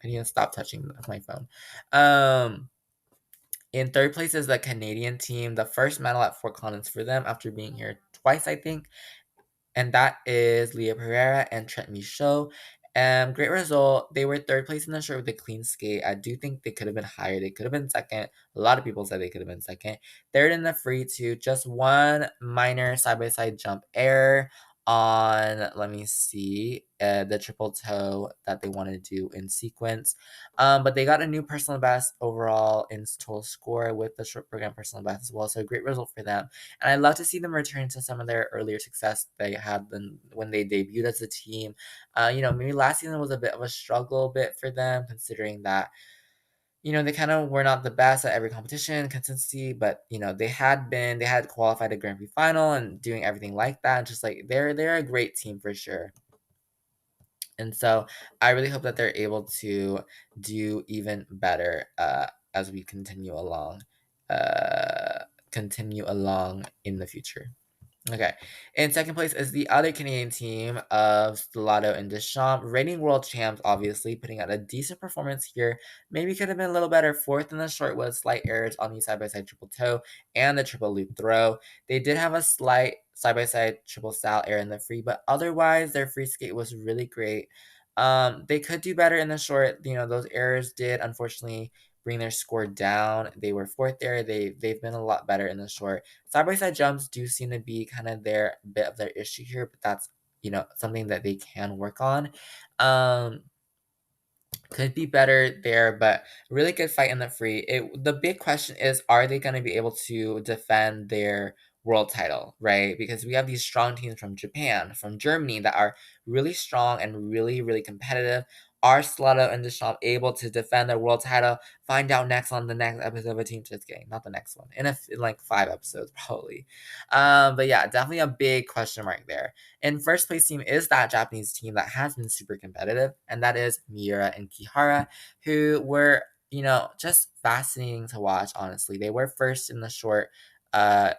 I need to stop touching my phone. In third place is the Canadian team, the first medal at Fort Collins for them after being here twice, I think. And that is Leah Pereira and Trent Michaud. Great result. They were third place in the short with a clean skate. I do think they could have been higher. They could have been second. A lot of people said they could have been second. Third in the free too. Just one minor side-by-side jump error on, let me see, the triple toe that they want to do in sequence. But they got a new personal best overall in total score with the short program personal best as well. So a great result for them. And I love to see them return to some of their earlier success they had when they debuted as a team. Maybe last season was a bit of a struggle bit for them, considering that they kind of were not the best at every competition, consistency, but they had qualified a Grand Prix final and doing everything like that. And just like they're a great team for sure. And so I really hope that they're able to do even better as we continue along in the future. Okay. In second place is the other Canadian team of Stellato and Deschamps, reigning world champs, obviously, putting out a decent performance here. Maybe could have been a little better. Fourth in the short was slight errors on the side-by-side triple toe and the triple loop throw. They did have a slight side-by-side triple style error in the free, but otherwise their free skate was really great. They could do better in the short. Those errors did unfortunately bring their score down. They were fourth there. They've been a lot better in the short. Side by side jumps do seem to be kind of their bit of their issue here, but that's something that they can work on. Could be better there, but really good fight in the free. The big question is, are they going to be able to defend their world title, right? Because we have these strong teams from Japan, from Germany that are really strong and really, really competitive. Are Stellato and Deschamps able to defend their world title? Find out next on the next episode of A Team Just Game. Not the next one. In like 5 episodes, probably. But yeah, definitely a big question mark there. In first place team is that Japanese team that has been super competitive, and that is Miura and Kihara, who were, just fascinating to watch, honestly. They were first in the short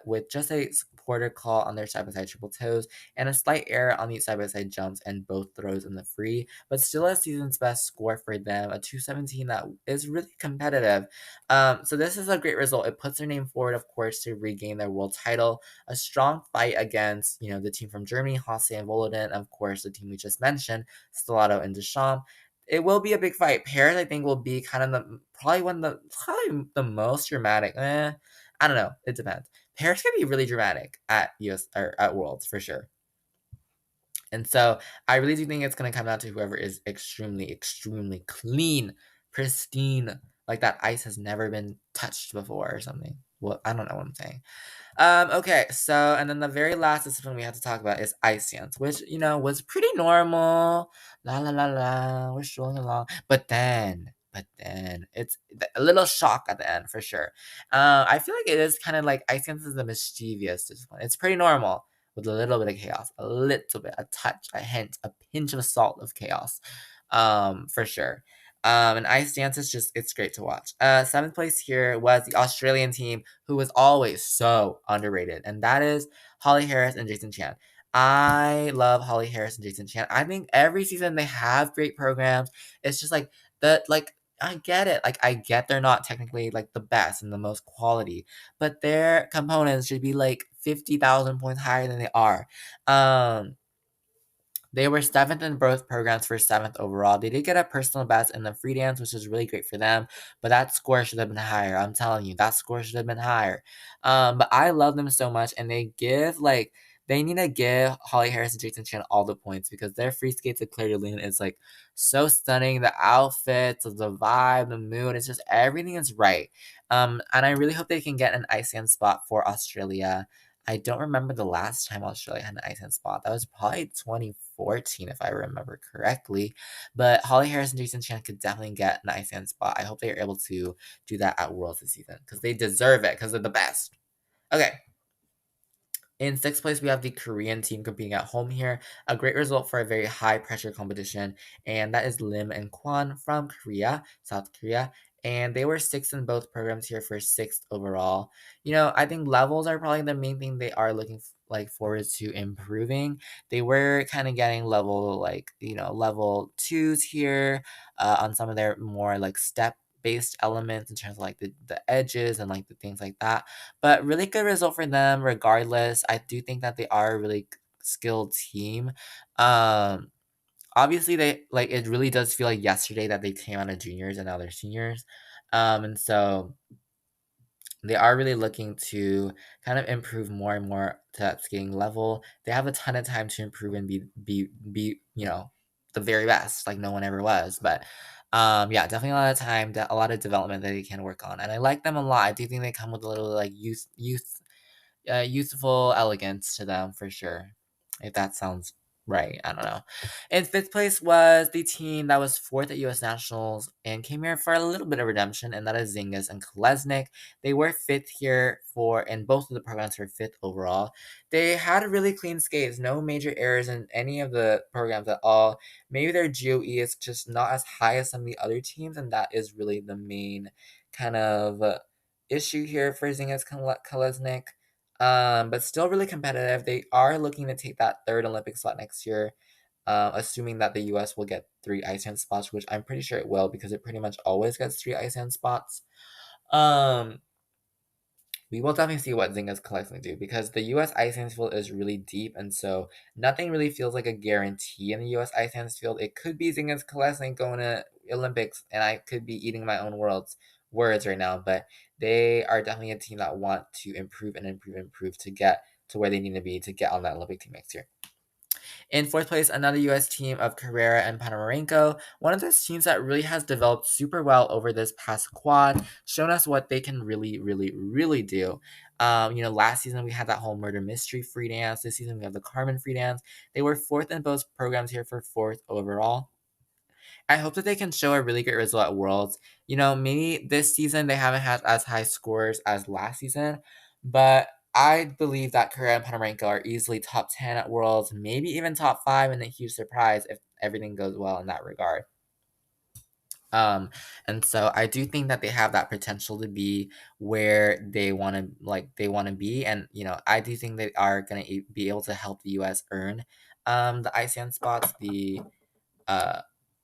with just a quarter call on their side-by-side triple toes and a slight error on the side-by-side jumps and both throws in the free, but still a season's best score for them, a 217 that is really competitive. So this is a great result. It puts their name forward, of course, to regain their world title. A strong fight against, the team from Germany, Hasse and Volodin, of course, the team we just mentioned, Stellato and Deschamps. It will be a big fight. Paris, I think, will be kind of probably the most dramatic. I don't know. It depends. Paris can be really dramatic at US or at Worlds for sure. And so I really do think it's gonna come down to whoever is extremely, extremely clean, pristine, like that ice has never been touched before or something. Well, I don't know what I'm saying. Okay, so and then the very last discipline we have to talk about is ice dance, which was pretty normal. La la la la, we're strolling along. But then it's a little shock at the end for sure. I feel like it is kind of like ice dance is the mischievous discipline. It's pretty normal with a little bit of chaos, a little bit, a touch, a hint, a pinch of salt of chaos, for sure. And ice dance is it's great to watch. Seventh place here was the Australian team, who was always so underrated, and that is Holly Harris and Jason Chan. I love Holly Harris and Jason Chan. I think every season they have great programs. It's just like I get it. Like I get they're not technically like the best and the most quality, but their components should be like 50,000 points higher than they are. They were seventh in both programs for seventh overall. They did get a personal best in the free dance, which is really great for them. But that score should have been higher. I'm telling you, that score should have been higher. But I love them so much, and they need to give Holly Harris and Jason Chan all the points because their free skates of Claire de Lune is like so stunning. The outfits, the vibe, the mood, it's just everything is right. And I really hope they can get an Iceland spot for Australia. I don't remember the last time Australia had an Iceland spot. That was probably 2014, if I remember correctly. But Holly Harris and Jason Chan could definitely get an Iceland spot. I hope they are able to do that at Worlds this season because they deserve it because they're the best. Okay. In sixth place, we have the Korean team competing at home here. A great result for a very high pressure competition, and that is Lim and Kwon from Korea, South Korea. And they were sixth in both programs here for sixth overall. I think levels are probably the main thing they are looking like forward to improving. They were kind of getting level twos here on some of their more like step based elements in terms of like the edges and like the things like that, but really good result for them regardless. I do think that they are a really skilled team. Um, Obviously they like it really does feel like yesterday that they came out of juniors and now they're seniors. And so they are really looking to kind of improve more and more to that skating level. They have a ton of time to improve and be the very best, like no one ever was. But yeah, definitely a lot of time, a lot of development that they can work on, and I like them a lot. I do think they come with a little like youthful elegance to them for sure. If that sounds right, I don't know. In fifth place was the team that was fourth at U.S. Nationals and came here for a little bit of redemption, and that is Zingas and Kolesnik. They were fifth here and both of the programs were fifth overall. They had really clean skates, no major errors in any of the programs at all. Maybe their GOE is just not as high as some of the other teams, and that is really the main kind of issue here for Zingas Kolesnik. But still really competitive. They are looking to take that third Olympic spot next year, assuming that the U.S. will get 3 Iceland spots, which I'm pretty sure it will because it pretty much always gets 3 Iceland spots. We will definitely see what Zynga's collecting do because the U.S. ice hands field is really deep, and so nothing really feels like a guarantee in the U.S. ice hands field. It could be Zynga's collecting going to Olympics, and I could be eating my own words right now, but they are definitely a team that want to improve and improve to get to where they need to be to get on that Olympic team next year. In fourth place, another U.S. team of Carrera and Ponomarenko, one of those teams that really has developed super well over this past quad, shown us what they can really, really, really do. Last season we had that whole murder mystery free dance. This season we have the Carmen free dance. They were fourth in both programs here for fourth overall. I hope that they can show a really great result at Worlds. Maybe this season they haven't had as high scores as last season, but I believe that Korea and Ponomarenko are easily top 10 at Worlds, maybe even top 5, and a huge surprise if everything goes well in that regard. And so I do think that they have that potential to be where they want to be, and I do think they are going to be able to help the US earn the ICN spots,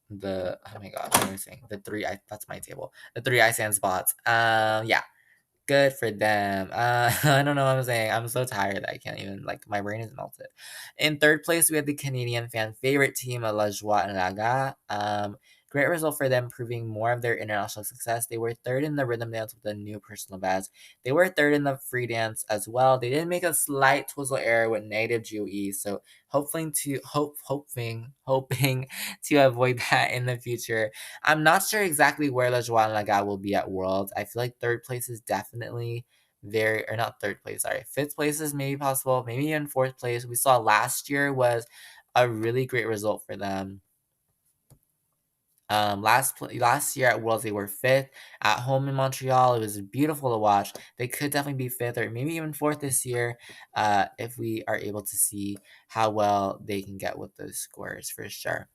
oh my god, what am I saying? That's my table. The 3 ISAN spots. Yeah. Good for them. I don't know what I'm saying. I'm so tired that I can't even my brain is melted. In third place, we had the Canadian fan favorite team of La Joie and Laga. Great result for them, proving more of their international success. They were third in the rhythm dance with a new personal best. They were third in the free dance as well. They did make a slight twizzle error with negative GOE, so hoping to avoid that in the future. I'm not sure exactly where La Joie and Laga will be at Worlds. I feel like third place is definitely there, or not third place, sorry. Fifth place is maybe possible, maybe even fourth place. We saw last year was a really great result for them. Last year at Worlds they were fifth at home in Montreal. It was beautiful to watch. They could definitely be fifth or maybe even fourth this year, if we are able to see how well they can get with those scores for sure.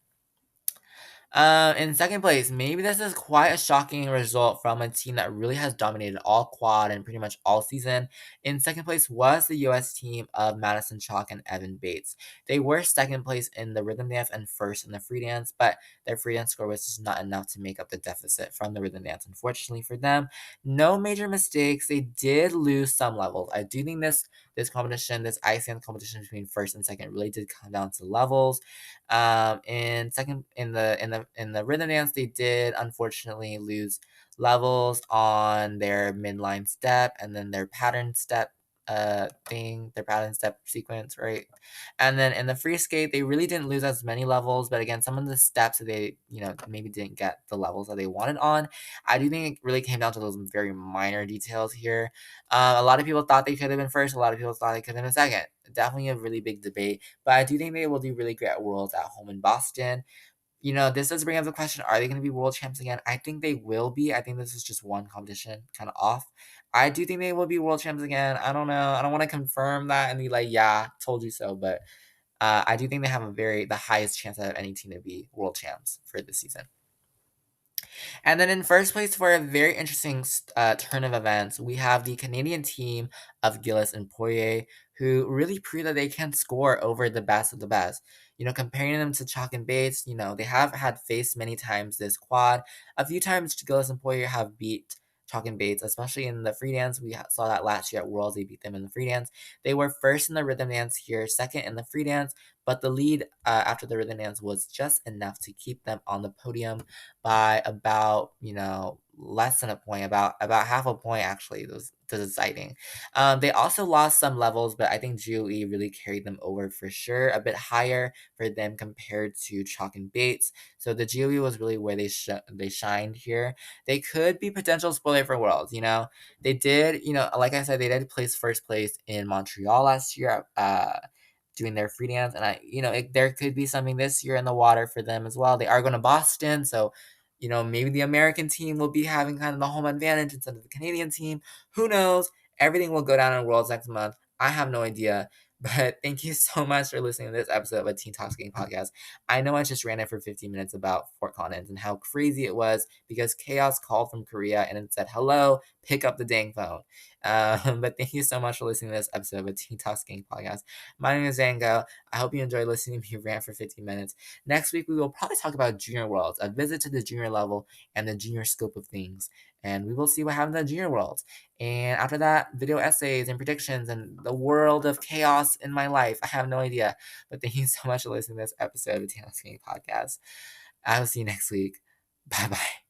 In second place, maybe this is quite a shocking result from a team that really has dominated all quad and pretty much all season. In second place was the US team of Madison Chalk and Evan Bates. They were second place in the rhythm dance and first in the free dance, but their free dance score was just not enough to make up the deficit from the rhythm dance, unfortunately for them. No major mistakes. They did lose some levels. I do think this competition, this ICN competition between first and second really did come down to levels. And second in the rhythm dance, they did unfortunately lose levels on their midline step and then their pattern step thing, their paddle step sequence, right? And then in the free skate, they really didn't lose as many levels, but again, some of the steps that they, maybe didn't get the levels that they wanted on. I do think it really came down to those very minor details here. A lot of people thought they could have been first. A lot of people thought they could have been second. Definitely a really big debate, but I do think they will do really great at Worlds at home in Boston. This does bring up the question, are they going to be world champs again? I think they will be. I think this is just one competition kind of off. I do think they will be world champs again. I don't know. I don't want to confirm that and be like, yeah, told you so. But I do think they have the highest chance out of any team to be world champs for this season. And then in first place for a very interesting turn of events, we have the Canadian team of Gilles and Poirier, who really proved that they can score over the best of the best. Comparing them to Chalk and Bates, they have had faced many times this quad. A few times Gilles and Poirier have beat Chalk and Bates, especially in the free dance. We saw that last year at Worlds, they beat them in the free dance. They were first in the rhythm dance here, second in the free dance, but the lead after the rhythm dance was just enough to keep them on the podium by about less than a point, about half a point actually. Those deciding. They also lost some levels, but I think GOE really carried them over for sure. A bit higher for them compared to Chalk and Bates. So the GOE was really where they shined here. They could be potential spoiler for Worlds. They did. Like I said, they did place first place in Montreal last year. Doing their free dance, and there could be something this year in the water for them as well. They are going to Boston, so maybe the American team will be having kind of the home advantage instead of the Canadian team. Who knows? Everything will go down in Worlds next month. I have no idea. But thank you so much for listening to this episode of a Teen Talk Skating podcast. I know I just ran it for 15 minutes about Fort Collins and how crazy it was because Chaos called from Korea and it said, hello, pick up the dang phone. But thank you so much for listening to this episode of a Teen Talk Skating podcast. My name is Zango. I hope you enjoyed listening to me rant for 15 minutes. Next week, we will probably talk about Junior Worlds, a visit to the junior level and the junior scope of things. And we will see what happens at Junior Worlds. And after that, video essays and predictions and the world of chaos in my life. I have no idea. But thank you so much for listening to this episode of the Teen Talk Skating podcast. I will see you next week. Bye bye.